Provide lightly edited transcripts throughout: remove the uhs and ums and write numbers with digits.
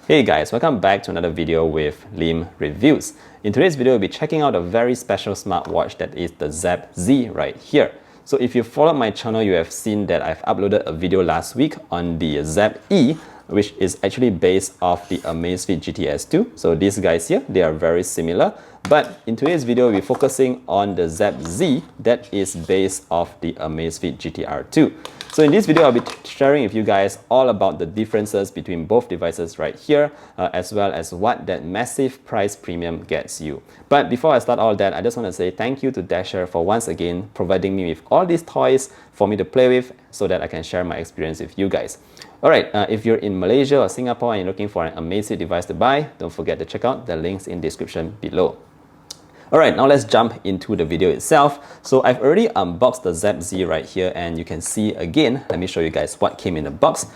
Hey guys, welcome back to another video with Lim Reviews. In today's video, we'll be checking out a very special smartwatch that is the Zepp Z right here. So if you followed my channel, you have seen that I've uploaded a video last week on the Zepp E, which is actually based off the Amazfit GTR2. So these guys here, they are very similar. But in today's video, we're focusing on the Zepp Z that is based off the Amazfit GTR2. So in this video, I'll be sharing with you guys all about the differences between both devices right here, as well as what that massive price premium gets you. But before I start all that, I just want to say thank you to Dasher for once again providing me with all these toys for me to play with so that I can share my experience with you guys. Alright, if you're in Malaysia or Singapore and you're looking for an Amazfit device to buy, don't forget to check out the links in the description below. Alright, now let's jump into the video itself. So I've already unboxed the Zepp Z right here, and you can see again, let me show you guys what came in the box.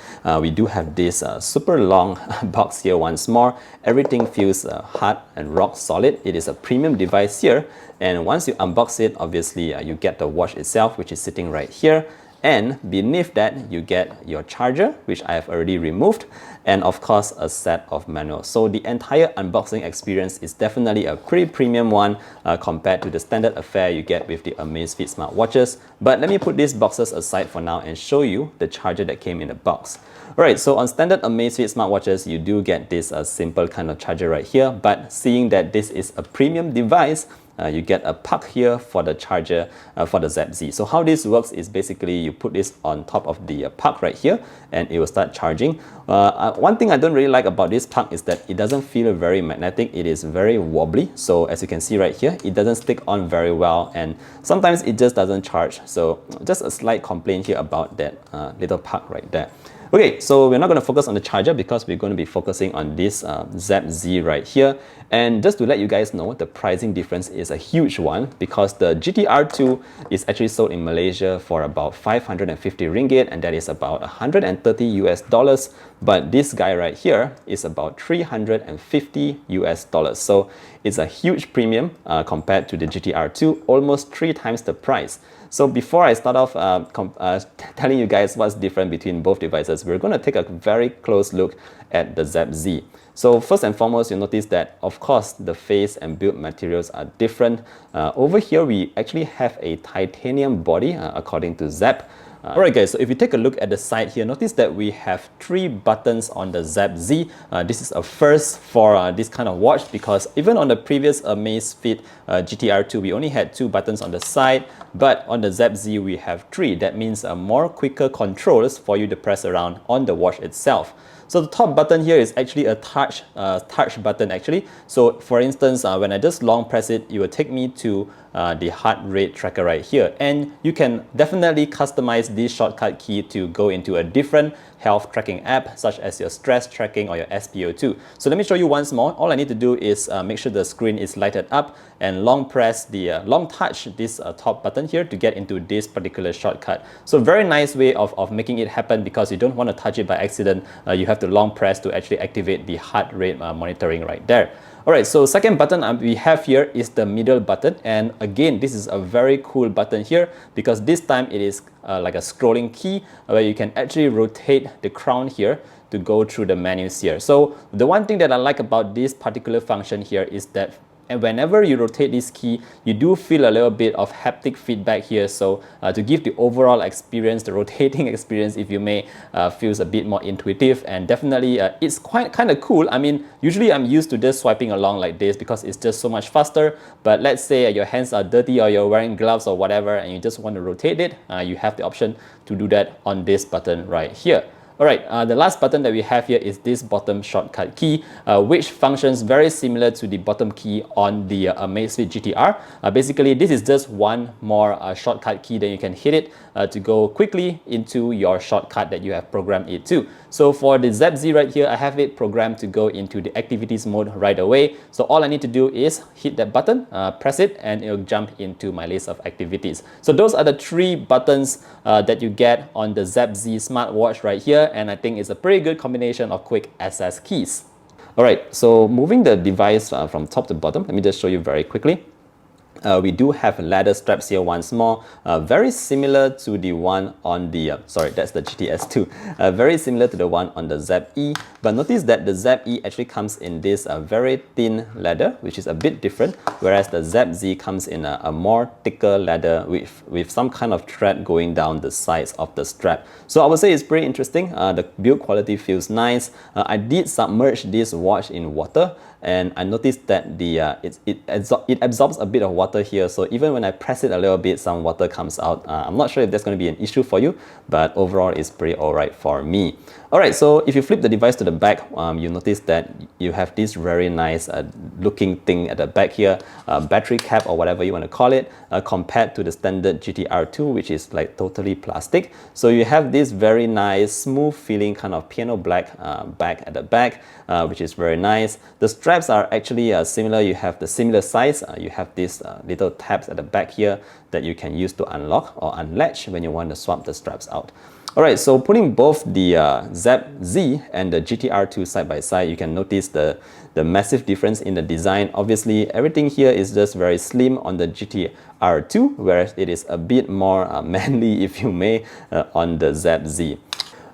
We do have this super long box here once more. Everything feels hard and rock solid. It is a premium device here, and once you unbox it, obviously you get the watch itself, which is sitting right here. And beneath that, you get your charger, which I have already removed, and of course, a set of manuals. So the entire unboxing experience is definitely a pretty premium one compared to the standard affair you get with the Amazfit smartwatches. But let me put these boxes aside for now and show you the charger that came in the box. Alright, so on standard Amazfit smartwatches, you do get this simple kind of charger right here, but seeing that this is a premium device, you get a puck here for the charger for the Zepp Z. So how this works is basically you put this on top of the puck right here and it will start charging. One thing I don't really like about this puck is that it doesn't feel very magnetic. It is very wobbly. So as you can see right here, it doesn't stick on very well, and sometimes it just doesn't charge. So just a slight complaint here about that little puck right there. Okay, so we're not going to focus on the charger because we're going to be focusing on this Zepp Z right here. And just to let you guys know, the pricing difference is a huge one because the GTR2 is actually sold in Malaysia for about 550 ringgit, and that is about 130 US dollars. But this guy right here is about 350 US dollars. So it's a huge premium compared to the GTR2, almost 3 times the price. So before I start off telling you guys what's different between both devices, we're going to take a very close look at the Zepp Z. So first and foremost, you'll notice that, of course, the face and build materials are different. Over here, we actually have a titanium body, according to Zepp. Alright guys, so if you take a look at the side here, notice that we have 3 buttons on the Zepp Z. This is a first for this kind of watch because even on the previous Amazfit GTR2, we only had 2 buttons on the side, but on the Zepp Z we have 3. That means more quicker controls for you to press around on the watch itself. So the top button here is actually a touch button actually. So for instance, when I just long press it, it will take me to the heart rate tracker right here. And you can definitely customize this shortcut key to go into a different health tracking app, such as your stress tracking or your SpO2. So let me show you once more. All I need to do is make sure the screen is lighted up and long press the long touch this top button here to get into this particular shortcut. So very nice way of making it happen because you don't want to touch it by accident. You have to long press to actually activate the heart rate monitoring right there. Alright, so second button we have here is the middle button, and again this is a very cool button here because this time it is like a scrolling key where you can actually rotate the crown here to go through the menus here. So the one thing that I like about this particular function here is that whenever you rotate this key, you do feel a little bit of haptic feedback here. So to give the overall experience, the rotating experience, if you may, feels a bit more intuitive, and definitely it's kind of cool. I mean, usually I'm used to just swiping along like this because it's just so much faster. But let's say your hands are dirty or you're wearing gloves or whatever, and you just want to rotate it, you have the option to do that on this button right here. Alright, the last button that we have here is this bottom shortcut key, which functions very similar to the bottom key on the Amazfit GTR. Basically, this is just one more shortcut key that you can hit it to go quickly into your shortcut that you have programmed it to. So for the Zepp Z right here, I have it programmed to go into the activities mode right away. So all I need to do is hit that button, press it, and it'll jump into my list of activities. So those are the 3 buttons that you get on the Zepp Z smartwatch right here, and I think it's a pretty good combination of quick access keys. Alright, so moving the device from top to bottom, let me just show you very quickly. We do have leather straps here once more, very similar to the one on the, sorry, that's the GTS2, very similar to the one on the Zepp E, but notice that the Zepp E actually comes in this very thin leather, which is a bit different, whereas the Zepp Z comes in a more thicker leather with some kind of thread going down the sides of the strap. So I would say it's pretty interesting. The build quality feels nice. I did submerge this watch in water, and I noticed that it absorbs a bit of water here, so even when I press it a little bit, some water comes out. I'm not sure if that's going to be an issue for you, but overall it's pretty alright for me. Alright, so if you flip the device to the back, you notice that you have this very nice looking thing at the back here, battery cap or whatever you want to call it, compared to the standard GTR2, which is like totally plastic. So you have this very nice, smooth feeling kind of piano black back at the back, which is very nice. The straps are actually similar. You have the similar size. You have these little tabs at the back here that you can use to unlock or unlatch when you want to swap the straps out. Alright, so putting both the Zepp Z and the GTR2 side by side, you can notice the massive difference in the design. Obviously, everything here is just very slim on the GTR2, whereas it is a bit more manly, if you may, on the Zepp Z.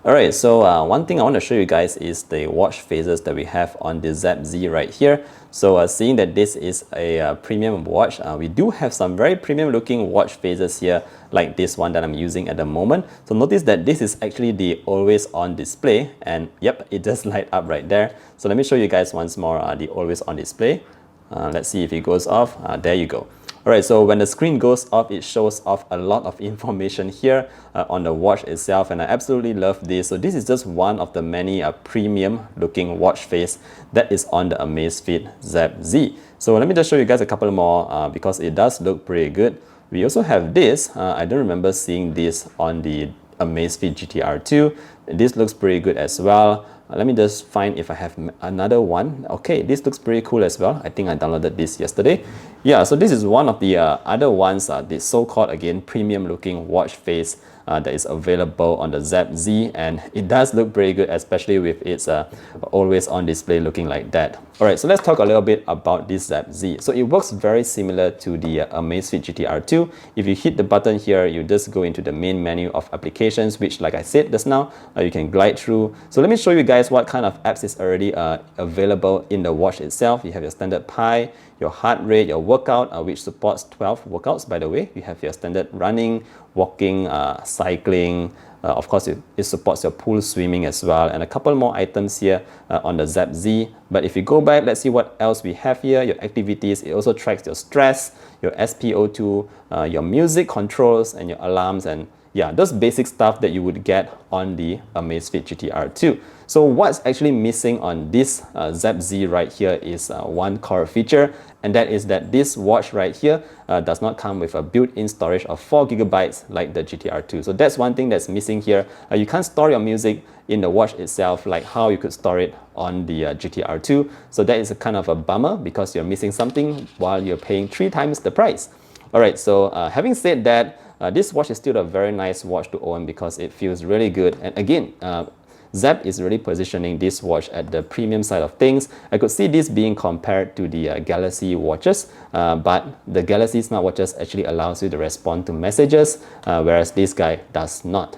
Alright, so one thing I want to show you guys is the watch faces that we have on the Zepp Z right here. So seeing that this is a premium watch, we do have some very premium looking watch faces here, like this one that I'm using at the moment. So notice that this is actually the always on display, and yep, it does light up right there. So let me show you guys once more the always on display. Let's see if it goes off. There you go. Alright, so when the screen goes off, it shows off a lot of information here on the watch itself, and I absolutely love this. So this is just one of the many premium looking watch face that is on the Amazfit Zepp Z. So let me just show you guys a couple more because it does look pretty good. We also have this. I don't remember seeing this on the Amazfit GTR2. This looks pretty good as well. Let me just find if I have another one. Okay, this looks pretty cool as well. I think I downloaded this yesterday. Yeah, so this is one of the other ones, the so-called, again, premium looking watch face that is available on the Zepp Z, and it does look pretty good, especially with its always on display looking like that. Alright, so let's talk a little bit about this Zepp Z. So it works very similar to the Amazfit GTR2. If you hit the button here, you just go into the main menu of applications, which, like I said just now, you can glide through. So let me show you guys what kind of apps is already available in the watch itself. You have your standard Pi, your heart rate, your workout, which supports 12 workouts, by the way. You have your standard running, walking, cycling. Of course, it supports your pool swimming as well, and a couple more items here on the Zepp Z. But if you go back, let's see what else we have here. Your activities, it also tracks your stress, your SpO2, your music controls, and your alarms, and yeah, those basic stuff that you would get on the Amazfit GTR2. So what's actually missing on this Zepp Z right here is one core feature, and that is that this watch right here does not come with a built-in storage of 4 GB like the GTR2. So that's one thing that's missing here. You can't store your music in the watch itself like how you could store it on the GTR2. So that is a kind of a bummer because you're missing something while you're paying 3 times the price. Alright, so having said that, this watch is still a very nice watch to own because it feels really good. And again, Zepp is really positioning this watch at the premium side of things. I could see this being compared to the Galaxy watches, but the Galaxy smartwatches actually allows you to respond to messages, whereas this guy does not.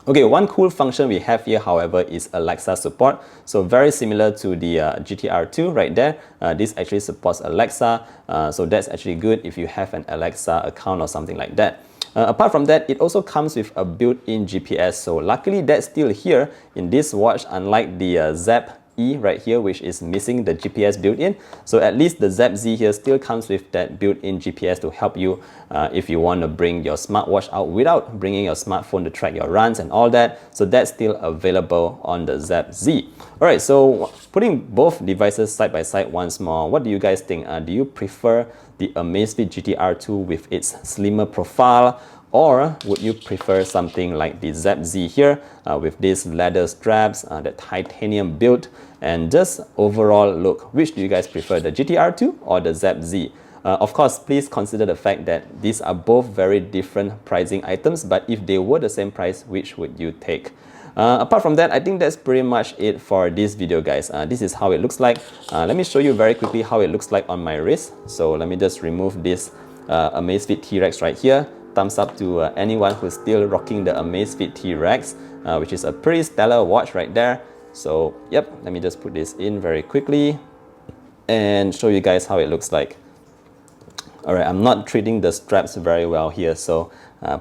Okay, one cool function we have here, however, is Alexa support. So very similar to the GTR2 right there. This actually supports Alexa, so that's actually good if you have an Alexa account or something like that. Apart from that, it also comes with a built-in GPS. So luckily that's still here in this watch, unlike the Zepp E right here, which is missing the GPS built-in. So at least the Zepp Z here still comes with that built-in GPS to help you if you want to bring your smartwatch out without bringing your smartphone to track your runs and all that. So that's still available on the Zepp Z. Alright, so putting both devices side by side once more, what do you guys think? Do you prefer the Amazfit GTR2 with its slimmer profile, or would you prefer something like the Zepp Z here with these leather straps, the titanium build, and just overall look? Which do you guys prefer, the GTR2 or the Zepp Z? Of course, please consider the fact that these are both very different pricing items, but if they were the same price, which would you take? Apart from that, I think that's pretty much it for this video, guys. This is how it looks like. Let me show you very quickly how it looks like on my wrist. So let me just remove this Amazfit T-Rex right here. Thumbs up to anyone who's still rocking the Amazfit T-Rex, which is a pretty stellar watch right there. So yep, let me just put this in very quickly and show you guys how it looks like. Alright, I'm not treating the straps very well here, so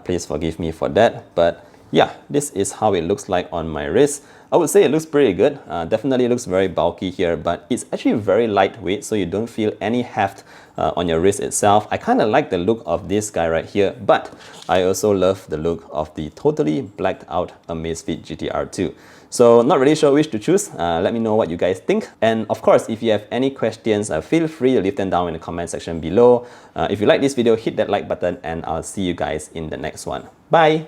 please forgive me for that. But yeah, this is how it looks like on my wrist. I would say it looks pretty good. Definitely looks very bulky here, but it's actually very lightweight, so you don't feel any heft on your wrist itself. I kind of like the look of this guy right here, but I also love the look of the totally blacked out Amazfit GTR2. So not really sure which to choose. Let me know what you guys think. And of course, if you have any questions, feel free to leave them down in the comment section below. If you like this video, hit that like button, and I'll see you guys in the next one. Bye!